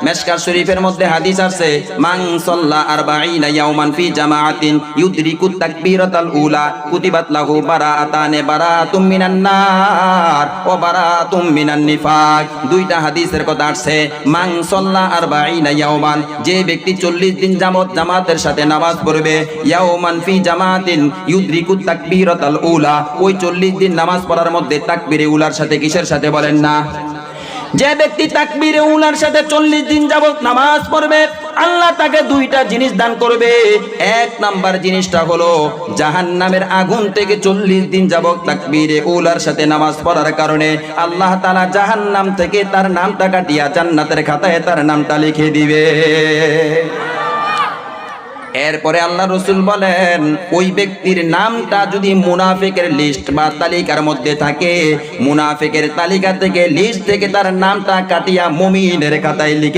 মিশকাত শরীফের মধ্যে হাদিস আছে, মান সাল্লা 40 ইয়াওমান ফি জামাআতিন ইউদরিকুত তাকবীরাতাল উলা কুতিবাত লাহু বারাআতানে বারাআতুম মিনান নার ওয়া বারাআতুম মিনান নিফাক। দুইটা হাদিসের কথা আছে। মান সাল্লা 40 ইয়াওমান, যে ব্যক্তি 40 দিন যাবত জামাতের সাথে নামাজ পড়বে, ইয়াওমান ফি জামাআতিন ইউদরিকুত তাকবীরাতাল উলা, ওই 40 দিন নামাজ পড়ার মধ্যে তাকবীরে উলার সাথে কিসের সাথে বলেন না? যে ব্যক্তি তাকবীরে উলার সাথে 40 দিন যাবত নামাজ পড়বে, আল্লাহ তাকে দুইটা জিনিস দান করবে। এক নাম্বার জিনিসটা হলো জাহান্নামের আগুন থেকে 40 দিন যাবত তাকবীরে উলার সাথে নামাজ পড়ার কারণে আল্লাহ তাআলা জাহান্নাম থেকে তার নামটা কাটিয়া জান্নাতের খাতায় তার নামটা লিখে দিবে। এরপরে আল্লাহ রাসূল বলেন, ওই ব্যক্তির নামটা যদি মুনাফিকের লিস্ট বা তালিকার মধ্যে থাকে, মুনাফিকের তালিকা থেকে লিস্ট থেকে তার নামটা কাটিয়া মুমিনের খাতায় লিখে